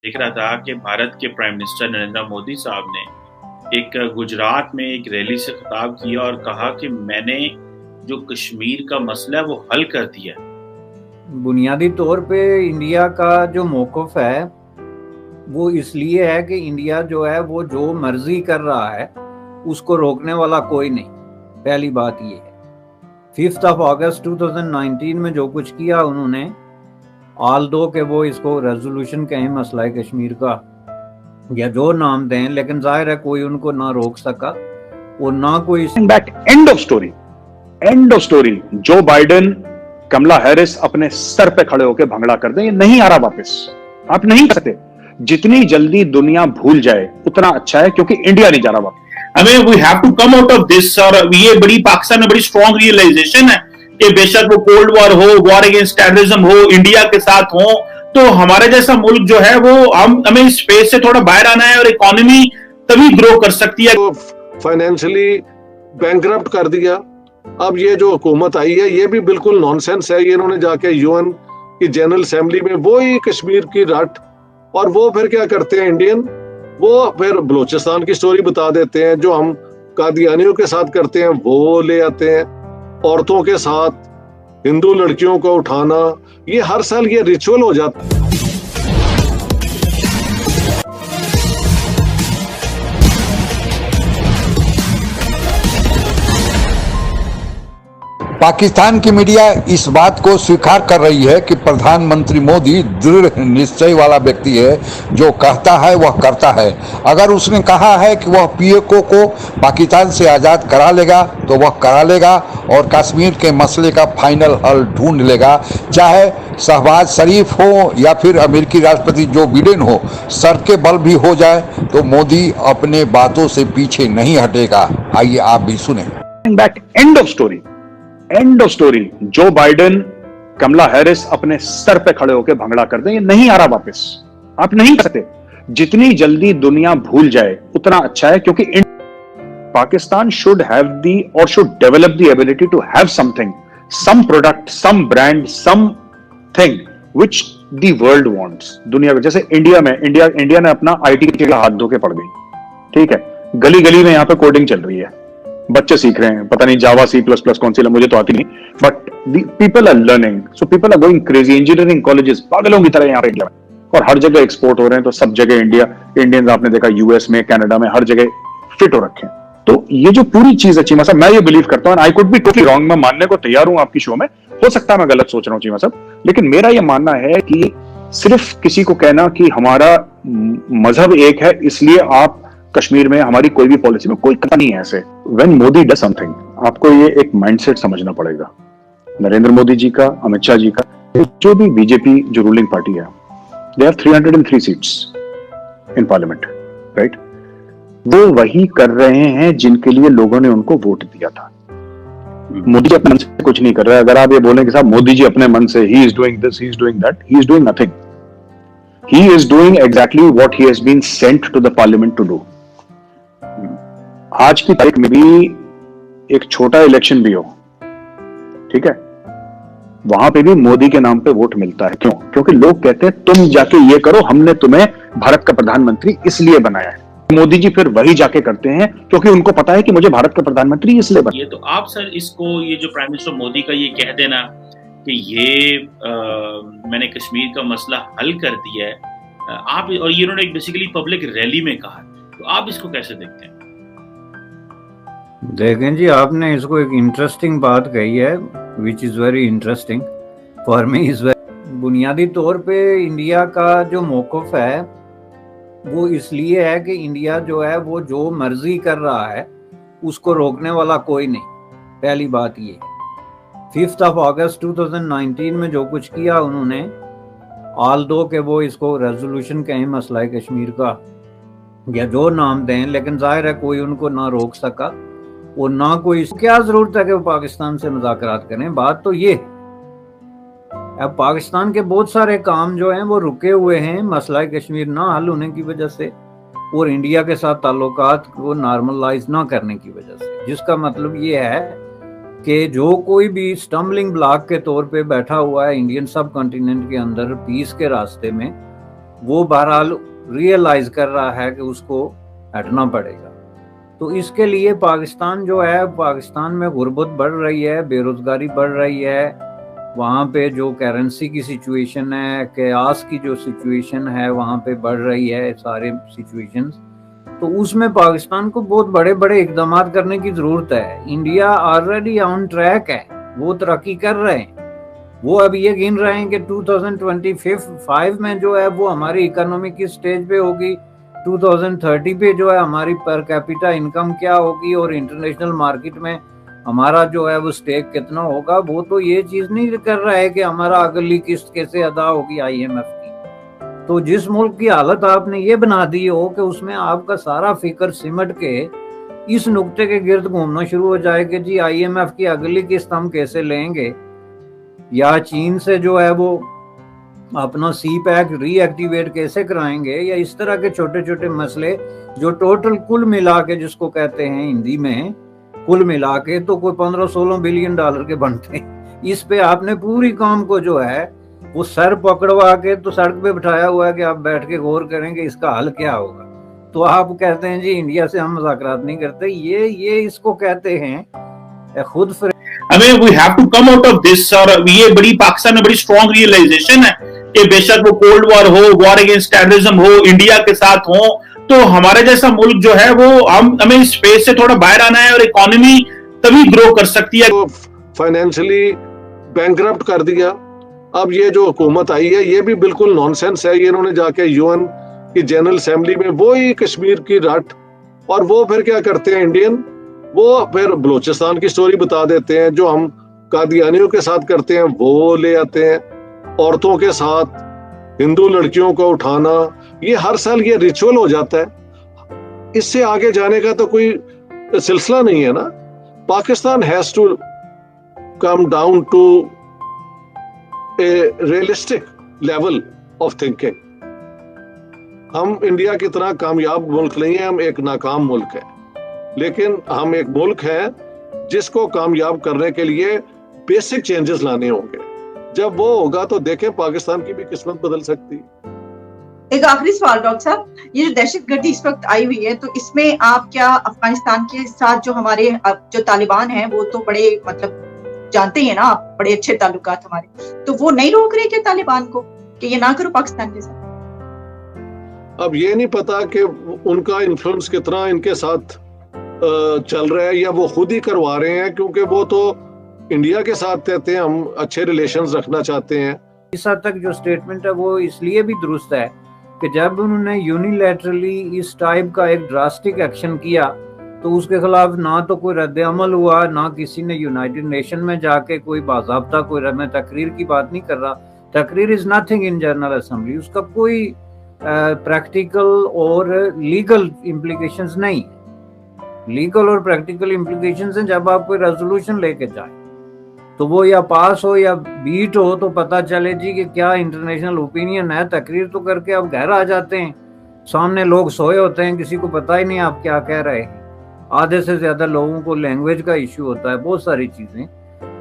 देख रहा था कि भारत के प्राइम मिनिस्टर नरेंद्र मोदी साहब ने एक गुजरात में एक रैली से खिताब किया और कहा कि मैंने जो कश्मीर का मसला है वो हल कर दिया। बुनियादी तौर पे इंडिया का जो मौक़िफ़ है वो इसलिए है कि इंडिया जो है वो जो मर्जी कर रहा है उसको रोकने वाला कोई नहीं। पहली बात ये है। 5 अगस्त 2019 में जो कुछ किया उन्होंने, ऑल दो के वो इसको रेजोल्यूशन कहें मसला कश्मीर का या जो नाम दें, लेकिन जाहिर है कोई उनको ना रोक सका और ना कोई। End of story. Joe Biden Kamala Harris अपने सर पे खड़े होकर भंगड़ा कर दें, ये नहीं आ रहा वापस। आप नहीं कर सकते। जितनी जल्दी दुनिया भूल जाए उतना अच्छा है, क्योंकि इंडिया नहीं जा रहा वापस। We have to come out of this. और ये बड़ी पाकिस्तान में बड़ी स्ट्रॉन्ग रियलाइजेशन है कि बेशक वो कोल्ड वॉर हो, वॉर अगेंस्ट टेररिज्म हो, इंडिया के साथ हो, तो हमारे जैसा मुल्क जो है वो हमें इस स्पेस से थोड़ा बाहर आना है और इकोनॉमी तभी ग्रो कर सकती है। तो फाइनेंशियली बैंकरप्ट कर दिया। अब ये जो हुकूमत आई है ये भी बिल्कुल नॉनसेंस है। ये इन्होंने जाके यूएन की जनरल असेंबली में वो ही कश्मीर की रट, और वो फिर क्या करते हैं इंडियन, वो फिर बलूचिस्तान की स्टोरी बता देते हैं। जो हम कादियानियों के साथ करते हैं वो ले आते हैं। औरतों के साथ हिंदू लड़कियों को उठाना, ये हर साल ये रिचुअल हो जाता है। पाकिस्तान की मीडिया इस बात को स्वीकार कर रही है कि प्रधानमंत्री मोदी दृढ़ निश्चय वाला व्यक्ति है, जो कहता है वह करता है। अगर उसने कहा है कि वह पीओके को पाकिस्तान से आज़ाद करा लेगा तो वह करा लेगा और कश्मीर के मसले का फाइनल हल ढूंढ लेगा, चाहे शहबाज शरीफ हो या फिर अमेरिकी राष्ट्रपति जो बाइडेन हो। सर के बल भी हो जाए तो मोदी अपने बातों से पीछे नहीं हटेगा। आइए आप भी सुने। End of story. Joe Biden Kamala Harris अपने सर पे खड़े होकर भंगड़ा कर दें, ये नहीं आ रहा वापस। आप नहीं कर सकते। जितनी जल्दी दुनिया भूल जाए उतना अच्छा है, क्योंकि पाकिस्तान शुड हैव दी और should develop the ability to have something, some product, some brand, some thing which the world wants. दुनिया में जैसे इंडिया ने अपना आईटी के हाथ धो के पड़ गई। ठीक है, गली गली में यहां पे कोडिंग चल रही है, बच्चे सीख रहे हैं, पता नहीं जावा C++ कौन सी, मुझे तो आती नहीं, but people are learning, so people are going crazy. Engineering colleges पागलों की तरह यहाँ पे इंडिया में, और हर जगह एक्सपोर्ट हो रहे हैं। तो सब जगह इंडियंस आपने देखा यूएस में, कनाडा में, हर जगह फिट हो रखे हैं। तो ये जो पूरी चीज है चीमा साहब, मैं ये बिलीव करता हूँ, I could be totally wrong, मैं मानने को तैयार हूं आपकी शो में, हो सकता है मैं गलत सोच रहा हूँ चीमा साहब, लेकिन मेरा ये मानना है कि सिर्फ किसी को कहना कि हमारा मजहब एक है इसलिए आप कश्मीर में हमारी कोई भी पॉलिसी में कोई कथा नहीं है ऐसे। व्हेन मोदी डज समथिंग, आपको ये एक माइंडसेट समझना पड़ेगा। नरेंद्र मोदी जी का, अमित शाह जी का, जो भी बीजेपी जो रूलिंग पार्टी है, they have 303 seats in parliament, right? वो वही कर रहे हैं जिनके लिए लोगों ने उनको वोट दिया था। मोदी जी अपने मन से कुछ नहीं कर रहे। अगर आप ये बोलें कि साहब मोदी जी अपने मन से he is doing this, he is doing that, he is doing nothing. He is doing exactly what he has been sent to the parliament to do. आज की तारीख में भी एक छोटा इलेक्शन भी हो, ठीक है, वहां पे भी मोदी के नाम पे वोट मिलता है। क्यों? क्योंकि लोग कहते हैं तुम जाके ये करो, हमने तुम्हें भारत का प्रधानमंत्री इसलिए बनाया है। मोदी जी फिर वही जाके करते हैं क्योंकि उनको पता है कि मुझे भारत का प्रधानमंत्री इसलिए बनाया। ये तो आप सर इसको, ये जो प्राइम मिनिस्टर मोदी का ये कह देना कि ये मैंने कश्मीर का मसला हल कर दिया है, आप, और ये उन्होंने बेसिकली पब्लिक रैली में कहा, तो आप इसको कैसे देखते हैं? देखें जी, आपने इसको एक इंटरेस्टिंग बात कही है, which is very interesting for me is very. बुनियादी तौर पे इंडिया का जो मौक़िफ़ है वो इसलिए है कि इंडिया जो है वो जो मर्जी कर रहा है उसको रोकने वाला कोई नहीं। पहली बात ये है। 5 अगस्त 2019 में जो कुछ किया उन्होंने, ऑल दो के वो इसको रेजोल्यूशन कहें मसला कश्मीर का या जो नाम दें, लेकिन जाहिर है कोई उनको ना रोक सका और ना कोई, क्या जरूरत है कि वो पाकिस्तान से मुज़ाकरात करें। बात तो ये है, अब पाकिस्तान के बहुत सारे काम जो हैं वो रुके हुए हैं मसला कश्मीर ना हल होने की वजह से और इंडिया के साथ ताल्लुकात को नॉर्मलाइज ना करने की वजह से, जिसका मतलब ये है कि जो कोई भी स्टम्बलिंग ब्लॉक के तौर पे बैठा हुआ है इंडियन सब कॉन्टिनेंट के अंदर पीस के रास्ते में, वो बहरहाल रियलाइज कर रहा है कि उसको हटना पड़ेगा। तो इसके लिए पाकिस्तान जो है, पाकिस्तान में गुर्बत बढ़ रही है, बेरोजगारी बढ़ रही है, वहाँ पे जो करेंसी की सिचुएशन है, कयास की जो सिचुएशन है वहाँ पे बढ़ रही है, सारे सिचुएशंस। तो उसमें पाकिस्तान को बहुत बड़े बड़े इकदाम करने की जरूरत है। इंडिया ऑलरेडी ऑन ट्रैक है, वो तरक्की कर रहे हैं। वो अब ये गिन रहे हैं कि 2025 में जो है वो हमारी इकोनॉमी किस स्टेज पे होगी, 2030 पे जो है हमारी पर कैपिटा इनकम क्या होगी और इंटरनेशनल मार्केट में हमारा जो है वो स्टेक कितना होगा। वो तो ये चीज नहीं कर रहा है कि हमारा अगली किस्त कैसे अदा होगी IMF की। तो जिस मुल्क की हालत आपने ये बना दी हो कि उसमें आपका सारा फिक्र सिमट के इस नुक्ते के गिर्द घूमना शुरू हो जाए कि जी IMF की अगली किस्त हम कैसे लेंगे, या चीन से जो है वो अपना CPEC रीएक्टिवेट कैसे कराएंगे, या इस तरह के छोटे छोटे मसले जो टोटल कुल मिला के, जिसको कहते हैं हिंदी में कुल मिला के, तो कोई 15-16 बिलियन डॉलर के बनते हैं। इस पे आपने पूरी काम को जो है वो सर पकड़वा के तो सड़क पे बिठाया हुआ है कि आप बैठ के गौर करेंगे इसका हल क्या होगा। तो आप कहते हैं जी इंडिया से हम मुज़ाकरात नहीं करते, ये इसको कहते हैं खुद हमें we have to come out of this. और ये बड़ी पाकिस्तान में बड़ी स्ट्रॉन्ग रियलाइजेशन है कि बेशक वो कोल्ड वॉर हो, वॉर अगेंस्ट टेररिज्म हो, इंडिया के साथ हो, तो हमारे जैसा मुल्क जो है वो हमें इस स्पेस से थोड़ा बाहर आना है और इकोनॉमी तभी ग्रो कर सकती है। तो फाइनेंशियली बैंकरप्ट कर दिया। अब ये जो हुकूमत आई है ये भी बिल्कुल नॉनसेंस है। ये इन्होंने जाके UN की जनरल असेंबली में वही कश्मीर की रट, और वो फिर क्या करते हैं इंडियन, वो फिर बलूचिस्तान की स्टोरी बता देते हैं। जो हम कादियानियों के साथ करते हैं वो ले आते हैं, औरतों के साथ हिंदू लड़कियों को उठाना, ये हर साल ये रिचुअल हो जाता है। इससे आगे जाने का तो कोई सिलसिला नहीं है ना। Pakistan has to come down to a realistic level of thinking. हम इंडिया की तरह कामयाब मुल्क नहीं है, हम एक नाकाम मुल्क है, लेकिन हम एक मुल्क है जिसको कामयाब करने के लिए बेसिक चेंजेस लाने होंगे। जब वो होगा तो देखें पाकिस्तान की भी किस्मत बदल सकती है। एक आखिरी सवाल डॉक्टर साहब, ये जो दहशतगर्दी इस वक्त आई हुई है, तो इसमें आप क्या अफगानिस्तान के साथ जो हमारे जो तालिबान हैं वो तो बड़े मतलब जानते हैं ना आप, बड़े अच्छे ताल्लुकात हमारे, तो वो नहीं रोक रहे क्या तालिबान को कि ये ना करो पाकिस्तान के साथ? अब ये नहीं पता कि उनका इन्फ्लुएंस कितना इनके साथ चल रहा है या वो खुद ही करवा रहे हैं, क्योंकि वो तो इंडिया के साथ कहते हैं हम अच्छे रिलेशंस रखना चाहते हैं। इस हद तक जो स्टेटमेंट है वो इसलिए भी दुरुस्त है कि जब उन्होंने यूनिलैटरली इस टाइप का एक ड्रास्टिक एक्शन किया तो उसके खिलाफ ना तो कोई रद्द अमल हुआ, ना किसी ने यूनाइटेड नेशन में जाके कोई बाज़ाब्ता कोई मैं तकरीर की बात नहीं कर रहा, तकरीर is nothing in general assembly, उसका कोई प्रैक्टिकल और लीगल इम्प्लीकेशंस नहीं। लीगल और प्रैक्टिकल इम्प्लीकेशंस हैं जब आप कोई रेजोल्यूशन लेके जाए तो वो या पास हो या बीट हो तो पता चले जी कि क्या इंटरनेशनल ओपिनियन है। तकरीर तो करके आप घर आ जाते हैं, सामने लोग सोए होते हैं, किसी को पता ही नहीं आप क्या कह रहे हैं। आधे से ज्यादा लोगों को लैंग्वेज का इश्यू होता है, बहुत सारी चीजें।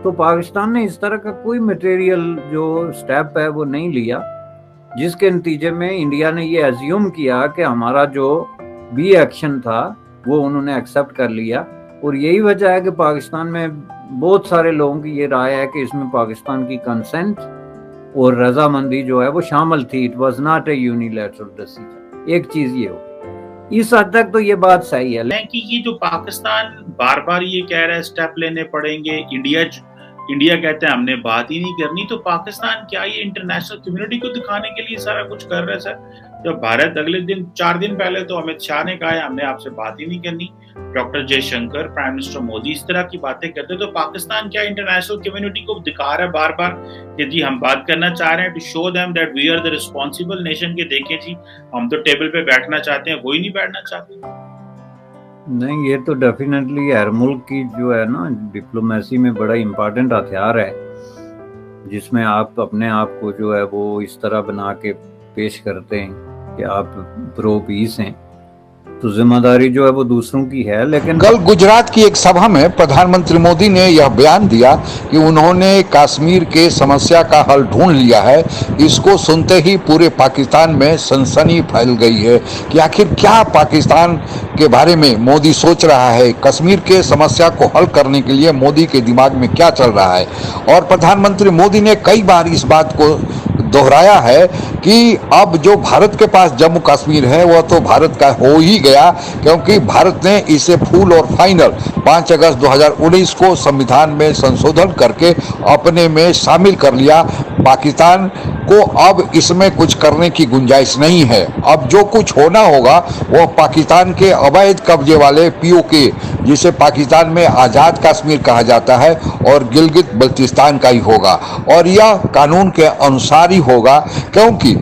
तो पाकिस्तान ने इस तरह का कोई मटेरियल जो स्टेप है वो नहीं लिया, जिसके नतीजे में इंडिया ने ये एज्यूम किया कि हमारा जो भी एक्शन था वो उन्होंने एक्सेप्ट कर लिया। और यही वजह है कि पाकिस्तान में बहुत सारे लोगों की ये राय है कि इसमें पाकिस्तान की कंसेंट और रजामंदी जो है वो शामिल थी। It was not a unilateral decision. एक चीज ये हो, इस हद तक तो ये बात सही है कि ये जो पाकिस्तान बार बार ये कह रहा है स्टेप लेने पड़ेंगे, इंडिया कहते हैं हमने बात ही नहीं करनी, तो पाकिस्तान क्या ये इंटरनेशनल कम्युनिटी को दिखाने के लिए सारा कुछ कर रहा है सर? जब भारत अगले दिन 4 दिन पहले तो अमित शाह ने कहा है हमने आपसे बात ही नहीं करनी, doctor Jaishankar, prime minister Modi इस तरह की बातें करते, तो पाकिस्तान क्या इंटरनेशनल कम्युनिटी को दिखा रहा है बार बार कि जी हम बात करना चाह रहे हैं, to show them that we are the responsible nation, के देखें जी हम तो टेबल पे बैठना चाहते हैं, वो ही नहीं बैठना चाहते। नहीं, ये तो डेफिनेटली हर मुल्क की जो है ना डिप्लोमेसी में बड़ा इम्पोर्टेंट हथियार है, जिसमें आप अपने आप को जो है वो इस तरह बना के पेश करते हैं कि आप प्रो पीस हैं। तो जिम्मेदारी जो है वो दूसरों की है। लेकिन कल गुजरात की एक सभा में प्रधानमंत्री मोदी ने यह बयान दिया कि उन्होंने कश्मीर के समस्या का हल ढूंढ लिया है। इसको सुनते ही पूरे पाकिस्तान में सनसनी फैल गई है कि आखिर क्या पाकिस्तान के बारे में मोदी सोच रहा है, कश्मीर के समस्या को हल करने के लिए मोदी के दिमाग में क्या चल रहा है। और प्रधानमंत्री मोदी ने कई बार इस बात को दोहराया है कि अब जो भारत के पास जम्मू कश्मीर है वह तो भारत का हो ही गया, क्योंकि भारत ने इसे फुल और फाइनल 5 अगस्त 2019 को संविधान में संशोधन करके अपने में शामिल कर लिया। पाकिस्तान को अब इसमें कुछ करने की गुंजाइश नहीं है। अब जो कुछ होना होगा वह पाकिस्तान के अवैध कब्जे वाले पीओके, जिसे पाकिस्तान में आज़ाद कश्मीर कहा जाता है, और गिलगित बल्तिस्तान का ही होगा, और यह कानून के अनुसार ही होगा, क्योंकि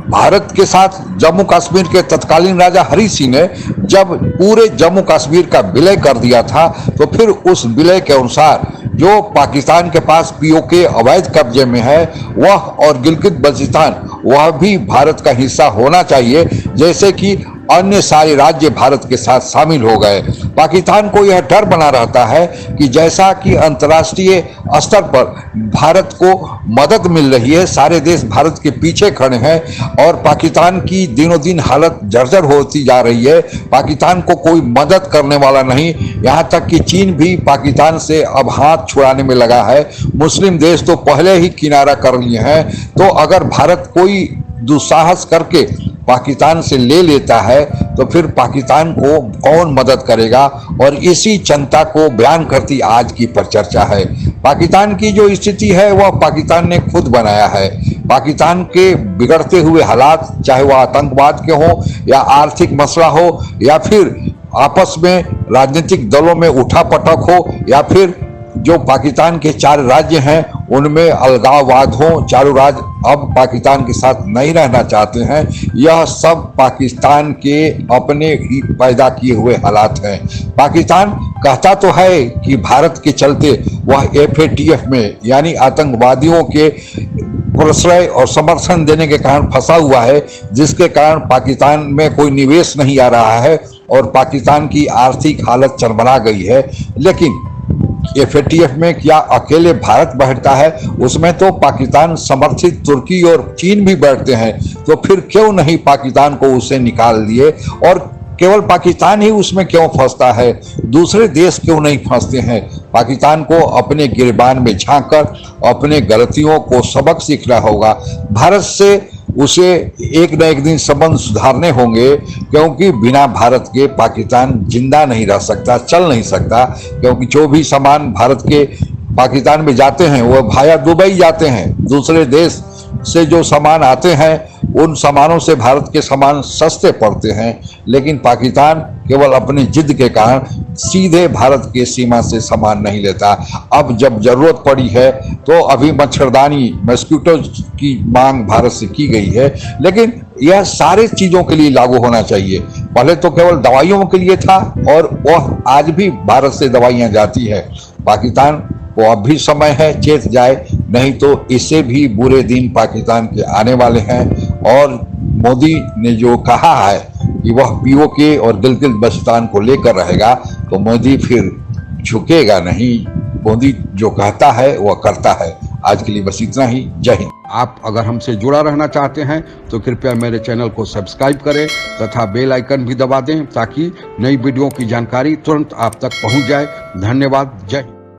भारत के साथ जम्मू कश्मीर के तत्कालीन राजा हरि सिंह ने जब पूरे जम्मू कश्मीर का विलय कर दिया था, तो फिर उस विलय के अनुसार जो पाकिस्तान के पास पीओके अवैध कब्जे में है वह और गिलगित बल्तिस्तान वह भी भारत का हिस्सा होना चाहिए, जैसे कि अन्य सारे राज्य भारत के साथ शामिल हो गए। पाकिस्तान को यह डर बना रहता है कि जैसा कि अंतर्राष्ट्रीय स्तर पर भारत को मदद मिल रही है, सारे देश भारत के पीछे खड़े हैं और पाकिस्तान की दिनों दिन हालत जर्जर होती जा रही है। पाकिस्तान को कोई मदद करने वाला नहीं, यहाँ तक कि चीन भी पाकिस्तान से अब हाथ छुड़ाने में लगा है। मुस्लिम देश तो पहले ही किनारा कर लिए हैं, तो अगर भारत कोई दुस्साहस करके पाकिस्तान से ले लेता है तो फिर पाकिस्तान को कौन मदद करेगा। और इसी चिंता को बयान करती आज की परिचर्चा है। पाकिस्तान की जो स्थिति है वह पाकिस्तान ने खुद बनाया है। पाकिस्तान के बिगड़ते हुए हालात, चाहे वह आतंकवाद के हो या आर्थिक मसला हो या फिर आपस में राजनीतिक दलों में उठापटक हो या फिर जो पाकिस्तान के 4 राज्य हैं उनमें अलगाववाद हो, चारों राज्य अब पाकिस्तान के साथ नहीं रहना चाहते हैं, यह सब पाकिस्तान के अपने ही पैदा किए हुए हालात हैं। पाकिस्तान कहता तो है कि भारत के चलते वह FATF में यानी आतंकवादियों के प्रश्रय और समर्थन देने के कारण फंसा हुआ है, जिसके कारण पाकिस्तान में कोई निवेश नहीं आ रहा है और पाकिस्तान की आर्थिक हालत चरमरा गई है। लेकिन FATF में क्या अकेले भारत बैठता है? उसमें तो पाकिस्तान समर्थित तुर्की और चीन भी बैठते हैं, तो फिर क्यों नहीं पाकिस्तान को उससे निकाल दिए? और केवल पाकिस्तान ही उसमें क्यों फंसता है? दूसरे देश क्यों नहीं फंसते हैं? पाकिस्तान को अपने गिरबान में झांककर अपने गलतियों को सबक सीखना होगा। भारत से उसे एक न एक दिन संबंध सुधारने होंगे, क्योंकि बिना भारत के पाकिस्तान जिंदा नहीं रह सकता, चल नहीं सकता। क्योंकि जो भी सामान भारत के पाकिस्तान में जाते हैं वह भाया दुबई जाते हैं। दूसरे देश से जो सामान आते हैं उन सामानों से भारत के सामान सस्ते पड़ते हैं, लेकिन पाकिस्तान केवल अपनी जिद के कारण सीधे भारत के सीमा से सामान नहीं लेता। अब जब जरूरत पड़ी है तो अभी मच्छरदानी मस्कीटो की मांग भारत से की गई है, लेकिन यह सारे चीजों के लिए लागू होना चाहिए। पहले तो केवल दवाइयों के लिए था और वह आज भी भारत से दवाइयां जाती है। पाकिस्तान को अब भी समय है, चेत जाए, नहीं तो इससे भी बुरे दिन पाकिस्तान के आने वाले हैं। और मोदी ने जो कहा है कि वह पीओके और गिलगित बल्तिस्तान को लेकर रहेगा, तो मोदी फिर झुकेगा नहीं। मोदी जो कहता है वह करता है। आज के लिए बस इतना ही। जय हिंद। आप अगर हमसे जुड़ा रहना चाहते हैं तो कृपया मेरे चैनल को सब्सक्राइब करें तथा बेल आइकन भी दबा दें, ताकि नई वीडियो की जानकारी तुरंत आप तक पहुंच जाए। धन्यवाद। जय हिंद।